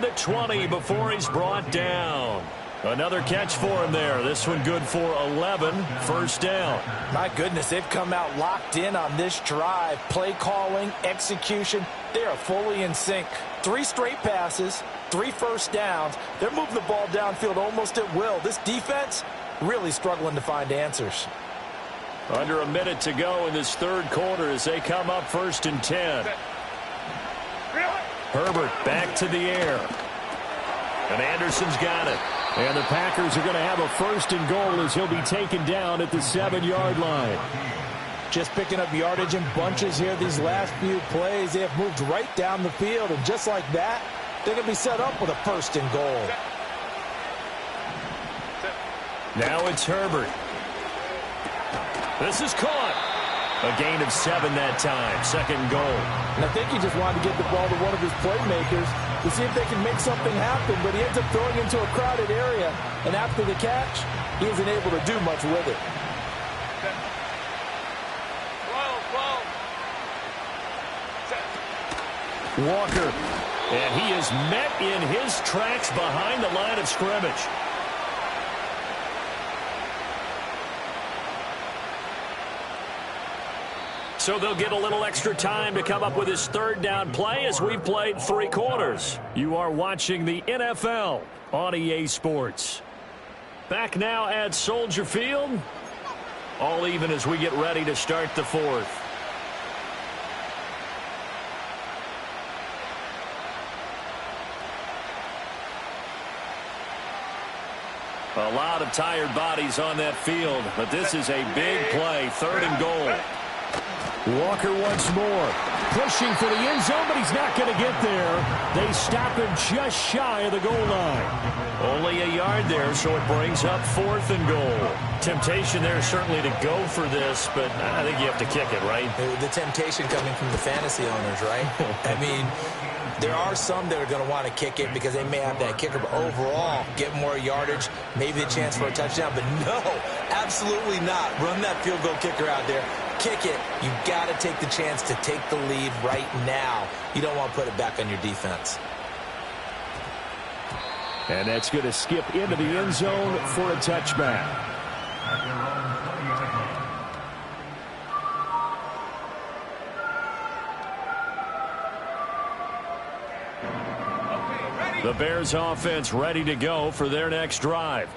The 20 before he's brought down. Another catch for him there. This one good for 11. First down. My goodness, they've come out locked in on this drive. Play calling, execution, they are fully in sync. 3 straight passes, 3 first downs. They're moving the ball downfield almost at will. This defense really struggling to find answers. Under a minute to go in this third quarter as they come up 1st and 10. Herbert back to the air. And Anderson's got it. And the Packers are going to have a 1st and goal as he'll be taken down at the 7-yard line. Just picking up yardage in bunches here these last few plays. They have moved right down the field, and just like that, they're going to be set up with a 1st and goal. Now it's Herbert. This is caught. A gain of 7 that time. 2nd and goal. And I think he just wanted to get the ball to one of his playmakers to see if they can make something happen, but he ends up throwing into a crowded area, and after the catch, he isn't able to do much with it. Walker, and he is met in his tracks behind the line of scrimmage. So they'll get a little extra time to come up with his 3rd down play as we've played 3 quarters. You are watching the NFL on EA Sports. Back now at Soldier Field. All even as we get ready to start the 4th. A lot of tired bodies on that field, but this is a big play. 3rd and goal. Walker once more. Pushing for the end zone, but he's not going to get there. They stop him just shy of the goal line. Only a yard there, so it brings up 4th and goal. Temptation there certainly to go for this, but I think you have to kick it, right? The temptation coming from the fantasy owners, right? I mean, there are some that are going to want to kick it because they may have that kicker, but overall, get more yardage, maybe a chance for a touchdown. But no, absolutely not. Run that field goal kicker out there. Kick it. You've got to take the chance to take the lead right now. You don't want to put it back on your defense. And that's going to skip into the end zone for a touchback. The Bears offense ready to go for their next drive.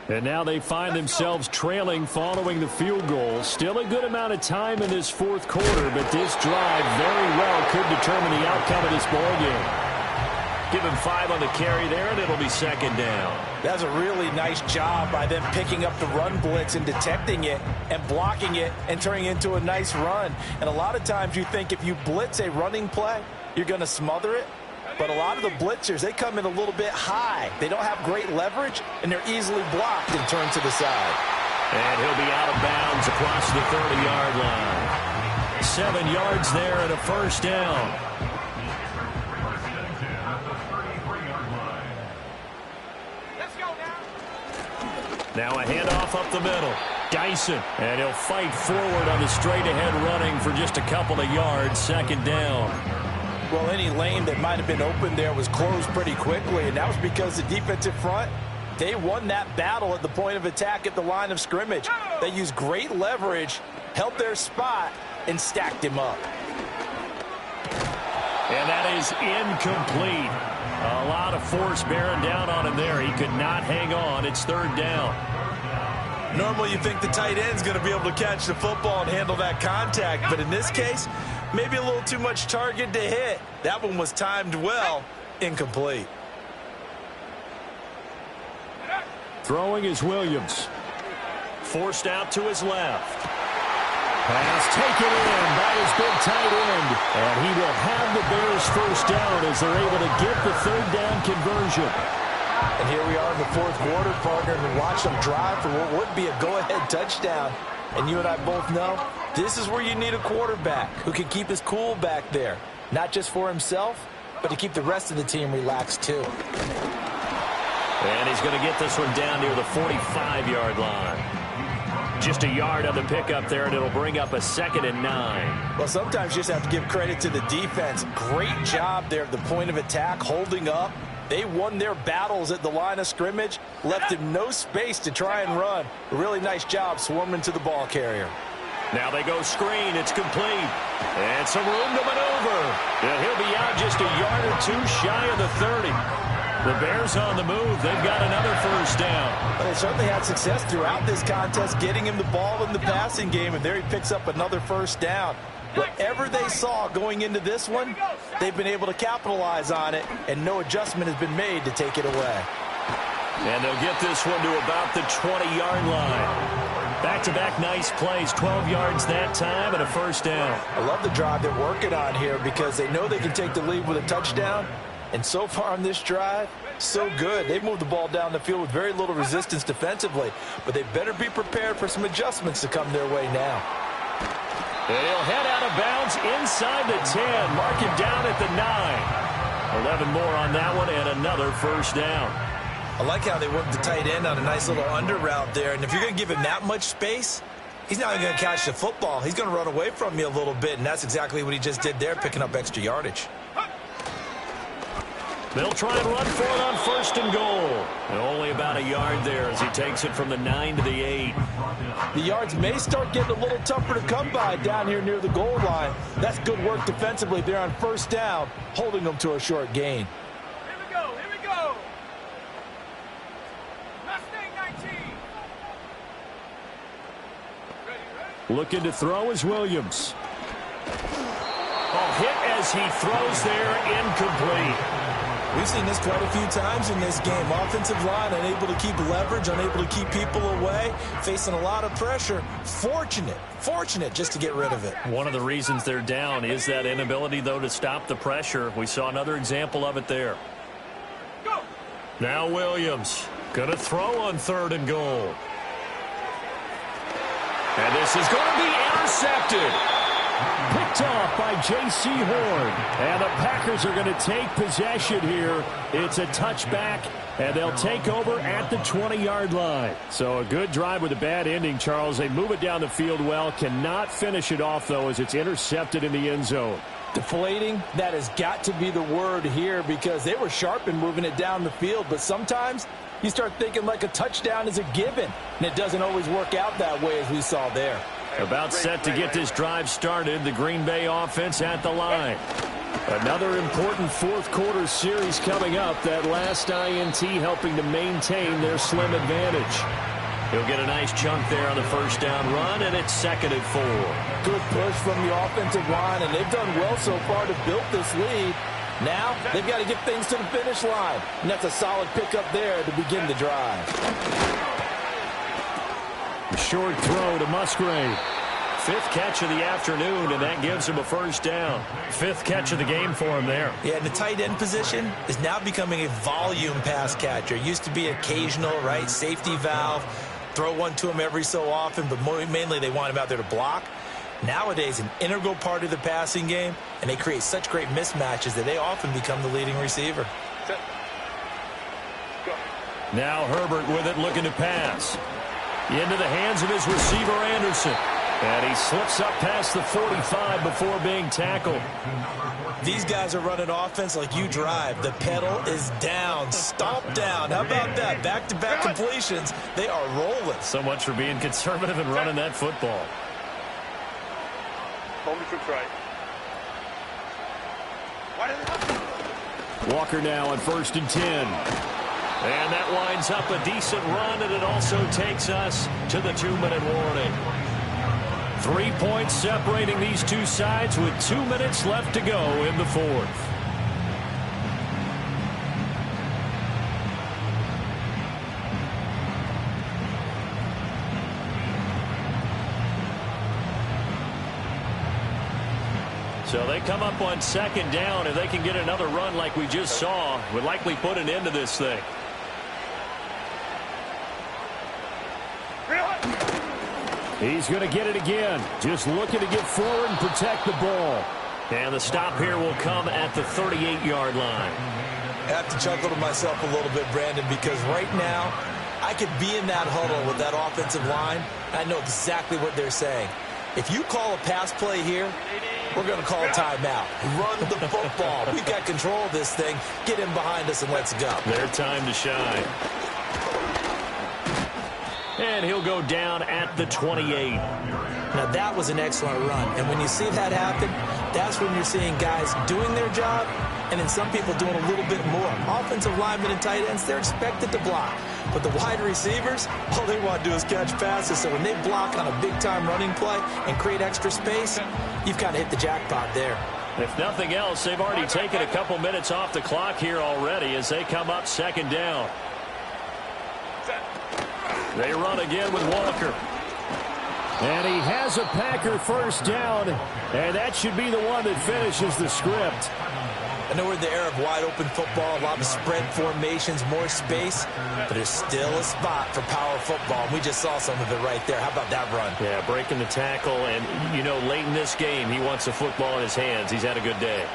And now they find themselves trailing following the field goal. Still a good amount of time in this 4th quarter, but this drive very well could determine the outcome of this ballgame. Give him 5 on the carry there, and it'll be 2nd down. That's a really nice job by them picking up the run blitz and detecting it and blocking it and turning it into a nice run. And a lot of times you think if you blitz a running play, you're going to smother it. But a lot of the blitzers, they come in a little bit high. They don't have great leverage, and they're easily blocked and turned to the side. And he'll be out of bounds across the 30-yard line. 7 yards there and a 1st down. Now a handoff up the middle. Dyson, and he'll fight forward on the straight-ahead running for just a couple of yards. 2nd down. Well, any lane that might have been open there was closed pretty quickly, and that was because the defensive front, they won that battle at the point of attack at the line of scrimmage. They used great leverage, held their spot, and stacked him up. And that is incomplete. A lot of force bearing down on him there. He could not hang on. It's 3rd down. Normally you think the tight end's going to be able to catch the football and handle that contact, but in this case, maybe a little too much target to hit. That one was timed well. Incomplete. Throwing is Williams. Forced out to his left. Pass taken in by his big tight end. And he will have the Bears 1st down as they're able to get the 3rd down conversion. And here we are in the 4th quarter, partner, and watch them drive for what would be a go-ahead touchdown. And you and I both know this is where you need a quarterback who can keep his cool back there. Not just for himself, but to keep the rest of the team relaxed too. And he's going to get this one down near the 45-yard line. Just a yard on the pickup there, and it'll bring up a 2nd and 9. Well, sometimes you just have to give credit to the defense. Great job there at the point of attack, holding up, They won their battles at the line of scrimmage, left him no space to try and run. A really nice job swarming to the ball carrier. Now they go screen. It's complete. And some room to maneuver. And he'll be out just a yard or two shy of the 30. The Bears on the move. They've got another first down. Well, they certainly had success throughout this contest, getting him the ball in the passing game, and there he picks up another first down. Whatever they saw going into this one, they've been able to capitalize on it, and no adjustment has been made to take it away. And they'll get this one to about the 20-yard line. Back-to-back nice plays, 12 yards that time and a first down. I love the drive they're working on here because they know they can take the lead with a touchdown. And so far on this drive, so good. They've moved the ball down the field with very little resistance defensively. But they better be prepared for some adjustments to come their way now. They'll head out of bounds inside the 10. Mark it down at the 9. 11 more on that one and another first down. I like how they worked the tight end on a nice little under route there. And if you're going to give him that much space, he's not even going to catch the football. He's going to run away from you a little bit, and that's exactly what he just did there, picking up extra yardage. They'll try and run for it on first and goal. And only about a yard there as he takes it from the 9 to the 8. The yards may start getting a little tougher to come by down here near the goal line. That's good work defensively there on first down, holding them to a short gain. Looking to throw is Williams. Hit as he throws there, incomplete. We've seen this quite a few times in this game. Offensive line unable to keep leverage, unable to keep people away, facing a lot of pressure. Fortunate just to get rid of it. One of the reasons they're down is that inability, though, to stop the pressure. We saw another example of it there. Go. Now Williams going to throw on third and goal. And this is going to be intercepted. Picked off by J.C. Horn. And the Packers are going to take possession here. It's a touchback, and they'll take over at the 20-yard line. So a good drive with a bad ending, Charles. They move it down the field well. Cannot finish it off, though, as it's intercepted in the end zone. Deflating, that has got to be the word here because they were sharp in moving it down the field. But sometimes you start thinking like a touchdown is a given, and it doesn't always work out that way as we saw there. About set to get this drive started, the Green Bay offense at the line. Another important fourth-quarter series coming up. That last INT helping to maintain their slim advantage. He'll get a nice chunk there on the first down run, and it's 2nd and 4. Good push from the offensive line, and they've done well so far to build this lead. Now they've got to get things to the finish line, and that's a solid pickup there to begin the drive. Short throw to Musgrave. 5th catch of the afternoon, and that gives him a first down. 5th catch of the game for him there. Yeah, and the tight end position is now becoming a volume pass catcher. Used to be occasional, right? Safety valve. Throw one to him every so often, but mainly they want him out there to block. Nowadays, an integral part of the passing game, and they create such great mismatches that they often become the leading receiver. Now Herbert with it, looking to pass. Into the hands of his receiver, Anderson. And he slips up past the 45 before being tackled. These guys are running offense like you drive. The pedal is down, stomp down. How about that? Back-to-back completions. They are rolling. So much for being conservative and running that football. Walker now on 1st and 10. And that winds up a decent run, and it also takes us to the 2-minute warning. 3 points separating these two sides with 2 minutes left to go in the 4th. So they come up on 2nd down. If they can get another run like we just saw, would likely put an end to this thing. He's going to get it again. Just looking to get forward and protect the ball. And the stop here will come at the 38-yard line. I have to chuckle to myself a little bit, Brandon, because right now I could be in that huddle with that offensive line. I know exactly what they're saying. If you call a pass play here, we're going to call timeout. Run the football. We've got control of this thing. Get him behind us and let's go. Their time to shine. And he'll go down at the 28. Now, that was an excellent run. And when you see that happen, that's when you're seeing guys doing their job and then some people doing a little bit more. Offensive linemen and tight ends, they're expected to block. But the wide receivers, all they want to do is catch passes. So when they block on a big-time running play and create extra space, you've kind of hit the jackpot there. If nothing else, they've already taken a couple minutes off the clock here already as they come up second down. They run again with Walker. And he has a Packer first down, and that should be the one that finishes the script. I know we're in the era of wide-open football, a lot of spread formations, more space, but there's still a spot for power football. We just saw some of it right there. How about that run? Yeah, breaking the tackle, and, you know, late in this game, he wants the football in his hands. He's had a good day.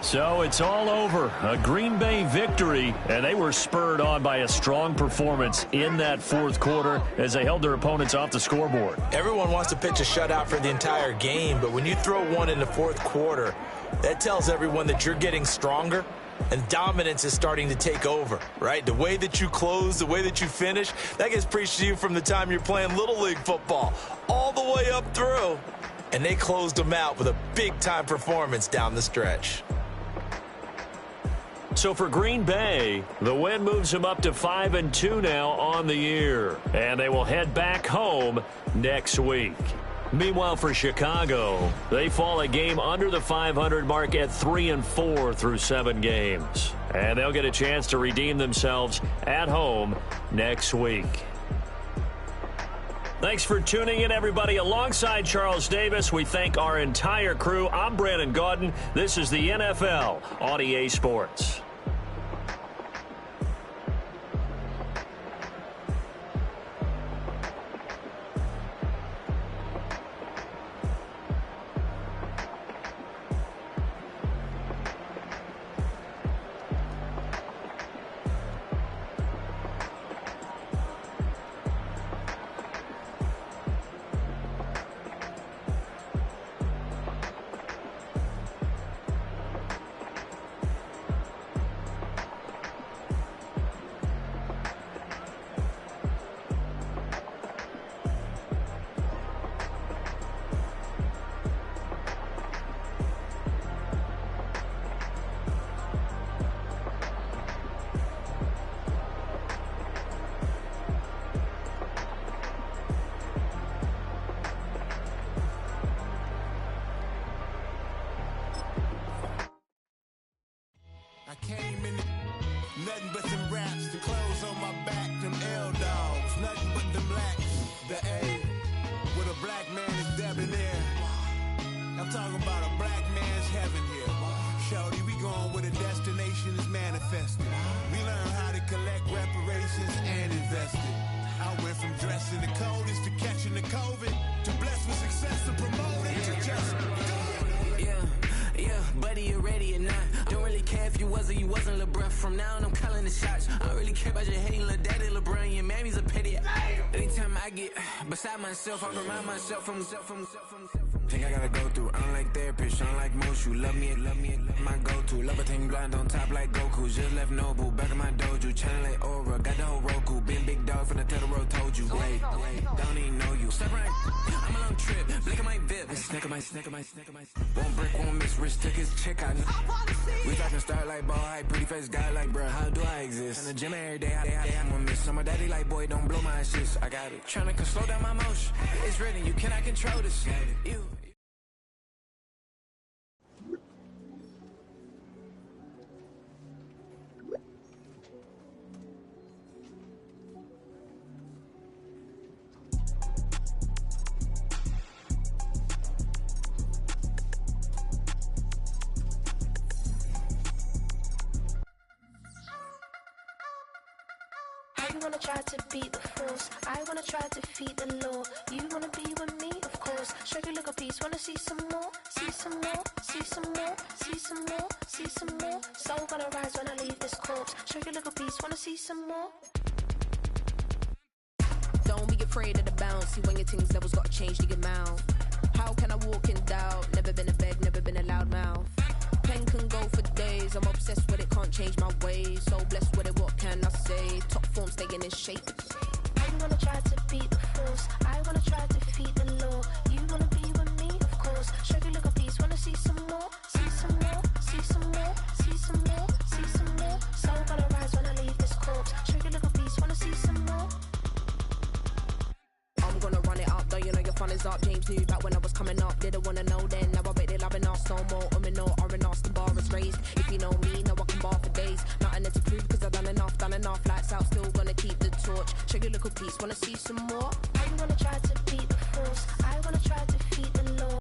So it's all over. A Green Bay victory, and they were spurred on by a strong performance in that fourth quarter as they held their opponents off the scoreboard. Everyone wants to pitch a shutout for the entire game, but when you throw one in the fourth quarter, that tells everyone that you're getting stronger and dominance is starting to take over, right? The way that you close, the way that you finish, that gets preached to you from the time you're playing Little League football all the way up through, and they closed them out with a big-time performance down the stretch. So for Green Bay, the win moves them up to 5-2 now on the year, and they will head back home next week. Meanwhile, for Chicago, they fall a game under the 500 mark at 3-4 through 7 games, and they'll get a chance to redeem themselves at home next week. Thanks for tuning in, everybody. Alongside Charles Davis, we thank our entire crew. I'm Brandon Gaudin. This is the NFL on EA Sports. Nothing but them raps, the clothes on my back, them L-dogs. Nothing but them blacks, the A, with a black man is debonair. I'm talking about a black man's heaven here. Shorty, we going where the destination is manifested. We learn how to collect reparations and invest it. I went from dressing the coldest to catching the COVID, to blessed with success and promoting to just Yeah, buddy, you ready or not? Don't really care if you was or you wasn't LeBron. From now on, I'm calling the shots. I don't really care about your hating little daddy LeBron. Your mammy's a pity. Anytime I get beside myself, I remind myself from. Think I gotta go through. I don't like therapists, I don't like most. You love me, my go-to. Love a thing blind on top like Goku. Just left Nobu, back in my dojo. Channel like Aura, got the whole Roku. Been big dog from the Tether Road, told you. Wait, don't even know you. Step right, I'm a long trip. Blink of my VIP. Snack of my. Won't break, won't miss. Rich took his check out. We talking start like ball hype. Pretty face guy like, bruh, how do I exist? In the gym every day, I'm gonna miss. I'm a daddy like, boy, don't blow my assist. I got it. Trying to slow down my motion. It's written, you cannot control this. You. You wanna try to beat the force, I wanna try to defeat the law. You wanna be with me, of course. Show you look a piece, wanna see some more, see some more, see some more, see some more, see some more. Soul gonna rise when I leave this corpse. Show you look a piece, wanna see some more. Don't be afraid of the bounce. See, when your things levels got changed, you get mouth. How can I walk in doubt? Never been a beg, never been a loud mouth. Pen can go for days. I'm obsessed with it, can't change my ways. So blessed with it, what can I say? Top form staying in shape. I wanna try to beat the force. I wanna try to defeat the law. You wanna be with me, of course. Show you look a piece, wanna see some more, see some more, see some more, see some more, see some more. Soul gonna rise when I leave this corpse. Show you look a piece, wanna see some more. I'm gonna run it up, though you know your fun is up. James knew back when I was coming up. Didn't wanna know then, now I bet they loving us no more. No, R&R's, the bar is raised. If you know me, now I can bar for days. Nothing there to prove, cause I've done enough. Lights out, still gonna keep the torch. Show you little piece, wanna see some more? I wanna try to beat the force. I wanna try to defeat the